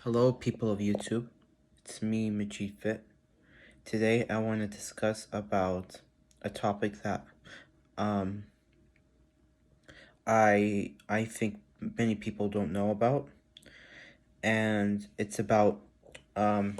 Hello, people of YouTube. It's me, Majid Fit. Today, I want to discuss about a topic that um I think many people don't know about, and um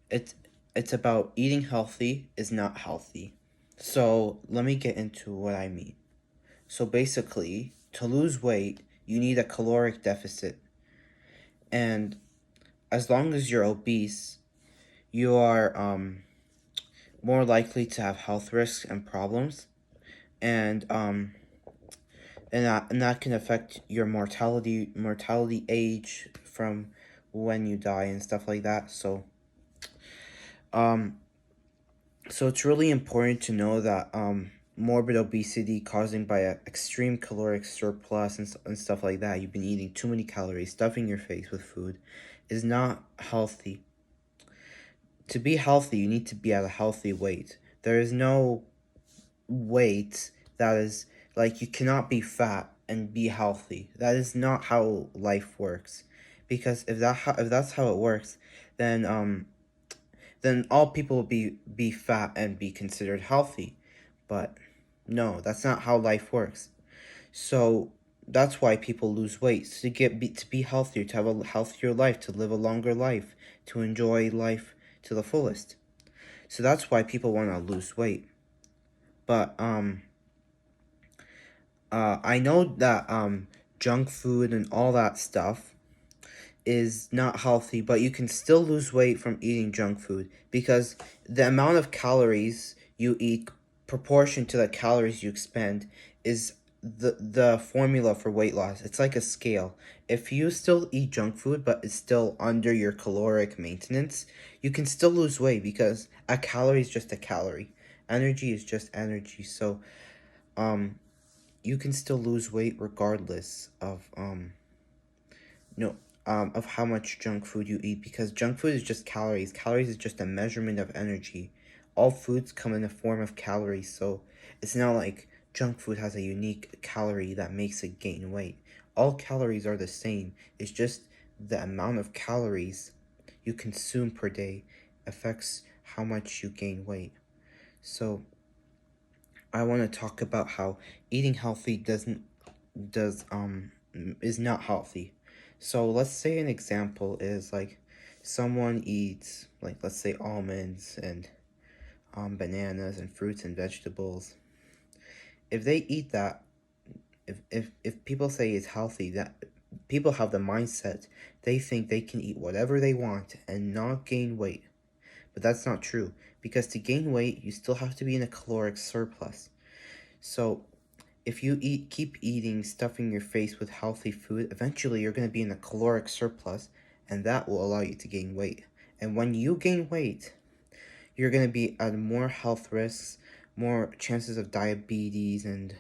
it's it's about eating healthy is not healthy. So let me get into what I mean. So basically, to lose weight, you need a caloric deficit, and as long as you're obese, you are more likely to have health risks and problems, and that can affect your mortality age from when you die and stuff like that. Um so it's really important to know that morbid obesity causing by an extreme caloric surplus and stuff like that, you've been eating too many calories, stuffing your face with food, is not healthy. To be healthy, you need to be at a healthy weight. There is no weight that is like, you cannot be fat and be healthy. That is not how life works. Because if that's how it works, then all people will be fat and be considered healthy. But no, that's not how life works. So that's why people lose weight, to be healthier, to have a healthier life, to live a longer life, to enjoy life to the fullest. So that's why people want to lose weight. But I know that junk food and all that stuff is not healthy, but you can still lose weight from eating junk food, because the amount of calories you eat proportion to the calories you expend is the formula for weight loss. It's like a scale. If you still eat junk food but it's still under your caloric maintenance, you can still lose weight, because a calorie is just a calorie. Energy is just energy. So um you can still lose weight regardless of no of how much junk food you eat, because junk food is just calories. Calories is just a measurement of energy. All foods come in the form of calories, so it's not like junk food has a unique calorie that makes it gain weight. All calories are the same. It's just the amount of calories you consume per day affects how much you gain weight. So I want to talk about how eating healthy does is not healthy. So let's say an example is like, someone eats, like, let's say almonds and bananas and fruits and vegetables. If they eat that, if people say it's healthy, that people have the mindset, they think they can eat whatever they want and not gain weight. But that's not true, because to gain weight, you still have to be in a caloric surplus. So if you keep eating, stuffing your face with healthy food, eventually you're going to be in a caloric surplus, and that will allow you to gain weight. And when you gain weight, you're going to be at more health risks, more chances of diabetes, and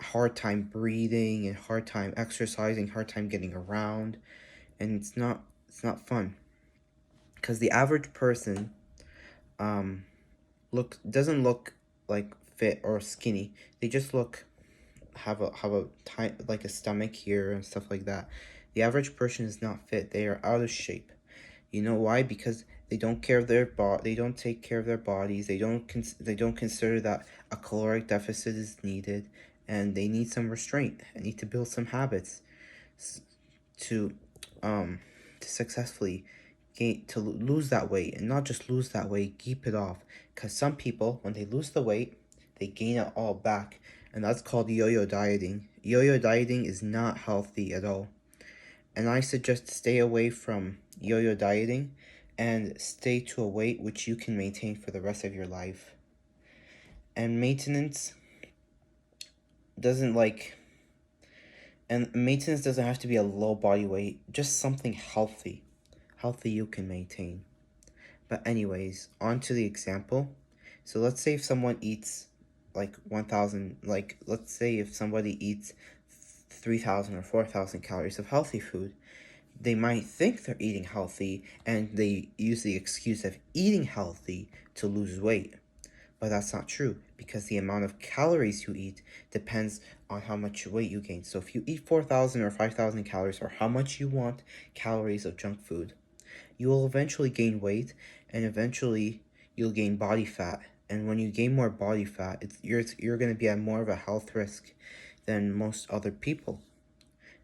hard time breathing, and hard time exercising, hard time getting around, and it's not fun, because the average person doesn't look like fit or skinny. They just have a like a stomach here and stuff like that. The average person is not fit. They are out of shape. You know why? Because they don't they don't take care of their bodies. They don't consider that a caloric deficit is needed, and they need some restraint. And need to build some habits to um to successfully lose that weight, and not just lose that weight, keep it off. Because some people, when they lose the weight, they gain it all back, and that's called yo-yo dieting. Yo-yo dieting is not healthy at all, and I suggest stay away from yo-yo dieting and stay to a weight which you can maintain for the rest of your life. And doesn't like maintenance doesn't have to be a low body weight, just something healthy you can maintain. But anyways, on to the example. So let's say if someone eats like 1,000, like let's say if somebody eats 3,000 or 4,000 calories of healthy food, they might think they're eating healthy, and they use the excuse of eating healthy to lose weight. But that's not true, because the amount of calories you eat depends on how much weight you gain. So if you eat 4,000 or 5,000 calories, or how much you want calories of junk food, you will eventually gain weight, and eventually you'll gain body fat. And when you gain more body fat, you're going to be at more of a health risk than most other people.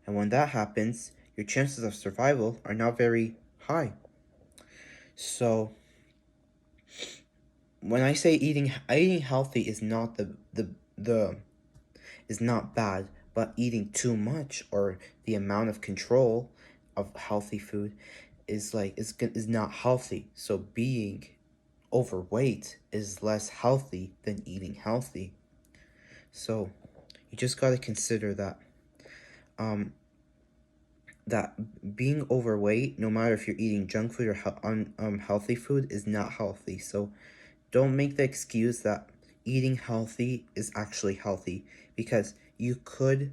And when that happens, your chances of survival are not very high. So when I say eating healthy is not is not bad, but eating too much, or the amount of control of healthy food is not healthy. So being overweight is less healthy than eating healthy. So you just got to consider that that being overweight, no matter if you're eating junk food or unhealthy food, is not healthy. So don't make the excuse that eating healthy is actually healthy, because you could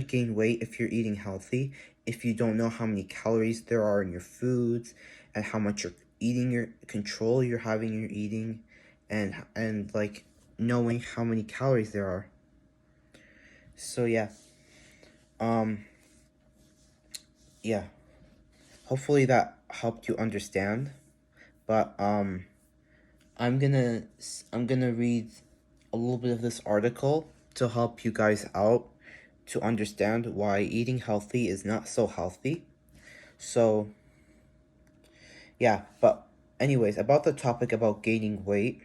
gain weight if you're eating healthy, if you don't know how many calories there are in your foods, and how much you're eating, your control you're having in your eating, and like knowing how many calories there are. So yeah. Yeah. Hopefully that helped you understand. But I'm gonna read a little bit of this article to help you guys out to understand why eating healthy is not so healthy. So yeah, but anyways, about the topic about gaining weight,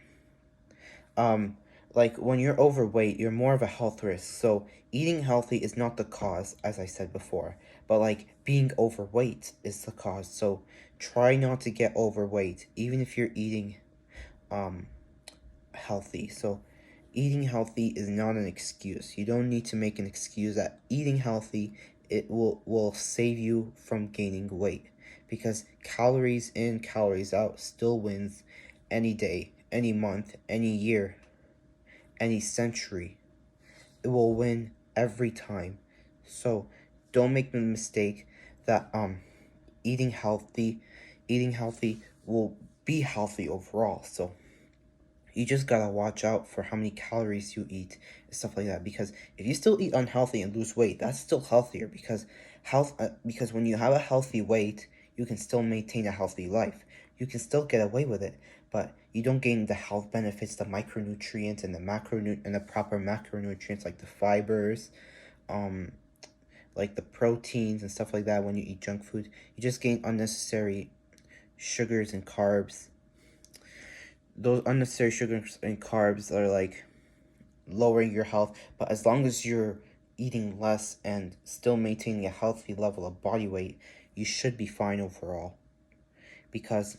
like when you're overweight, you're more of a health risk. So eating healthy is not the cause, as I said before, but like being overweight is the cause. So try not to get overweight, even if you're eating healthy. So eating healthy is not an excuse. You don't need to make an excuse that eating healthy it will save you from gaining weight, because calories in, calories out still wins any day, any month, any year, any century. It will win every time. So don't make the mistake that eating healthy will be healthy overall. So you just gotta watch out for how many calories you eat and stuff like that, because if you still eat unhealthy and lose weight, that's still healthier, because because when you have a healthy weight, you can still maintain a healthy life. You can still get away with it, but you don't gain the health benefits, the micronutrients and the proper macronutrients, like the fibers, like the proteins and stuff like that. When you eat junk food, you just gain unnecessary sugars and carbs. Those unnecessary sugars and carbs are like lowering your health, but as long as you're eating less and still maintaining a healthy level of body weight, you should be fine overall, because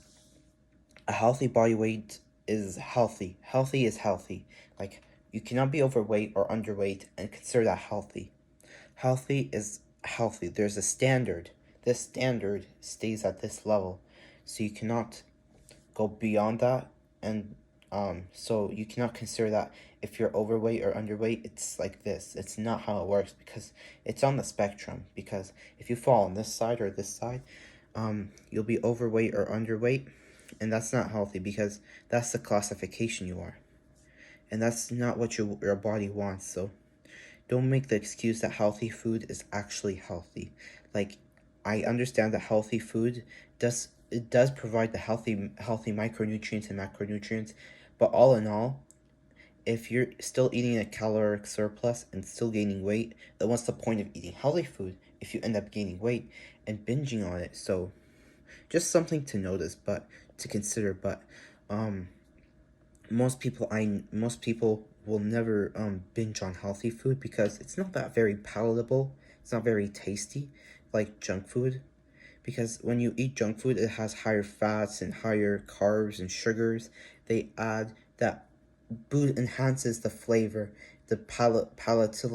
a healthy body weight is healthy. Healthy is healthy. Like, you cannot be overweight or underweight and consider that healthy. Healthy is healthy. There's a standard. This standard stays at this level, so you cannot go beyond that. And so you cannot consider that if you're overweight or underweight, it's like this. It's not how it works, because it's on the spectrum. Because if you fall on this side or this side, you'll be overweight or underweight, and that's not healthy, because that's the classification you are, and that's not what your body wants. So don't make the excuse that healthy food is actually healthy. Like, I understand that healthy food does provide the healthy micronutrients and macronutrients, but all in all, if you're still eating a caloric surplus and still gaining weight, then what's the point of eating healthy food if you end up gaining weight and binging on it? So just something to notice, but to consider. But most people will never binge on healthy food, because it's not that very palatable. It's not very tasty like junk food, because when you eat junk food, it has higher fats and higher carbs and sugars. They add that food enhances the flavor, the palatable,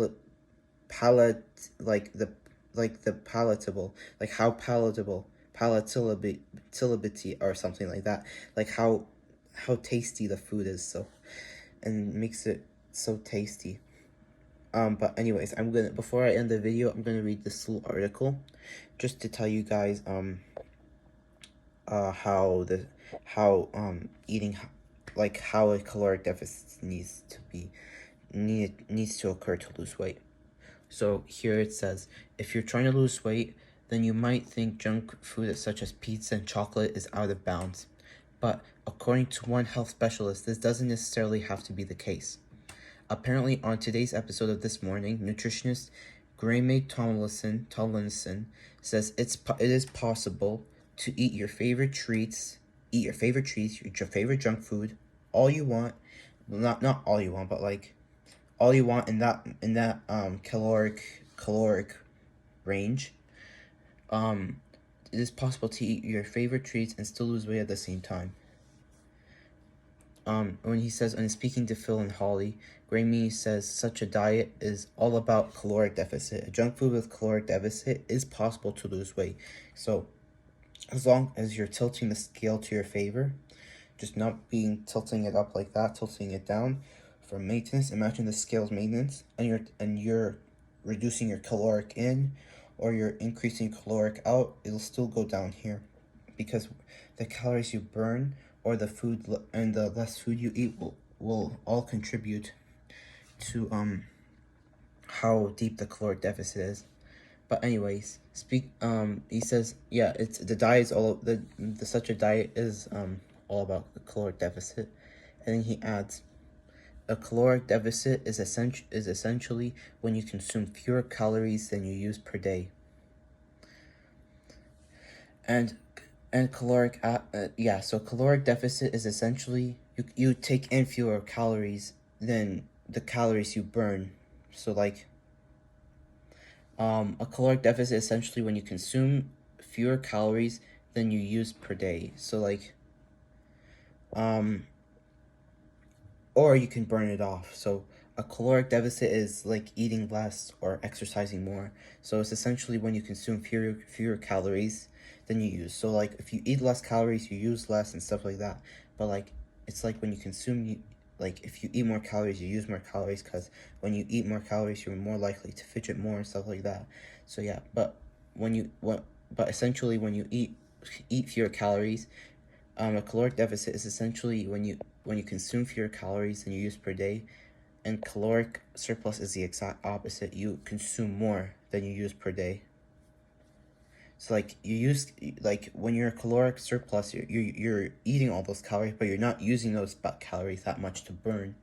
like how palatability or something like that, like how tasty the food is. So, and makes it so tasty. But anyways, before I end the video, I'm gonna read this little article just to tell you guys how eating like how a caloric deficit needs to occur to lose weight. So here it says, if you're trying to lose weight, then you might think junk food such as pizza and chocolate is out of bounds. But according to one health specialist, this doesn't necessarily have to be the case. Apparently, on today's episode of This Morning, nutritionist Graeme Tomlinson says it is possible to eat your favorite treats, eat your favorite junk food, all you want. Well, not all you want, but like all you want in that caloric range. It is possible to eat your favorite treats and still lose weight at the same time. When he says, when speaking to Phil and Holly, Graeme says such a diet is all about caloric deficit. A junk food with caloric deficit is possible to lose weight. So as long as you're tilting the scale to your favor, just not tilting it up like that, tilting it down for maintenance. Imagine the scale's maintenance, and you're reducing your caloric in, or you're increasing caloric out. It'll still go down here, because the calories you burn or the food and the less food you eat will all contribute to how deep the caloric deficit is. But anyways, he says, yeah, it's the diet is all the such a diet is all about the caloric deficit. And then he adds, a caloric deficit is essentially when you consume fewer calories than you use per day. And caloric so caloric deficit is essentially you take in fewer calories than the calories you burn. So like a caloric deficit is essentially when you consume fewer calories than you use per day. So like or you can burn it off. So a caloric deficit is like eating less or exercising more. So it's essentially when you consume fewer calories than you use. So like if you eat less calories, you use less and stuff like that. But like it's like when you consume, like if you eat more calories, you use more calories, because when you eat more calories, you're more likely to fidget more and stuff like that. So yeah, but essentially when you eat fewer calories, a caloric deficit is essentially when you consume fewer calories than you use per day, and caloric surplus is the exact opposite. You consume more than you use per day. So like when you're a caloric surplus, you're eating all those calories, but you're not using those calories that much to burn.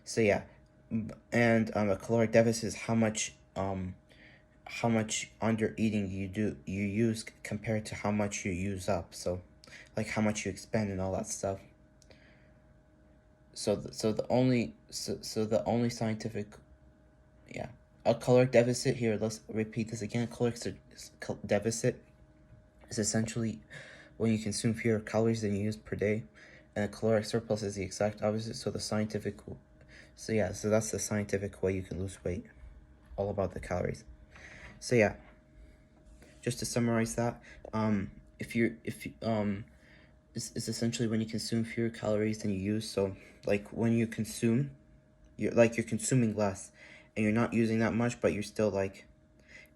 So yeah, and a caloric deficit is how much under eating you use compared to how much you use up. So like how much you expend and all that stuff. So the only scientific, a caloric deficit, here let's repeat this again. A caloric deficit is essentially when you consume fewer calories than you use per day, and a caloric surplus is the exact opposite. So that's the scientific way you can lose weight, all about the calories. So yeah, just to summarize that, it's essentially when you consume fewer calories than you use. So like when you consume, you're consuming less, and you're not using that much, but you're still like,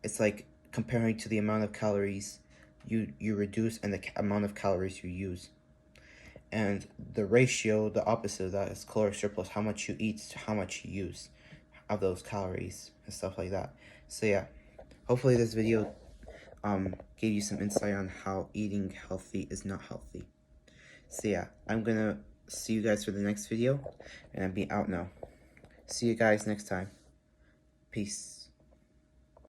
it's like comparing to the amount of calories you reduce and the amount of calories you use. And the ratio, the opposite of that, is caloric surplus, how much you eat to how much you use of those calories and stuff like that. So yeah, hopefully this video gave you some insight on how eating healthy is not healthy. So yeah, I'm gonna see you guys for the next video, and I'll be out now. See you guys next time. Peace.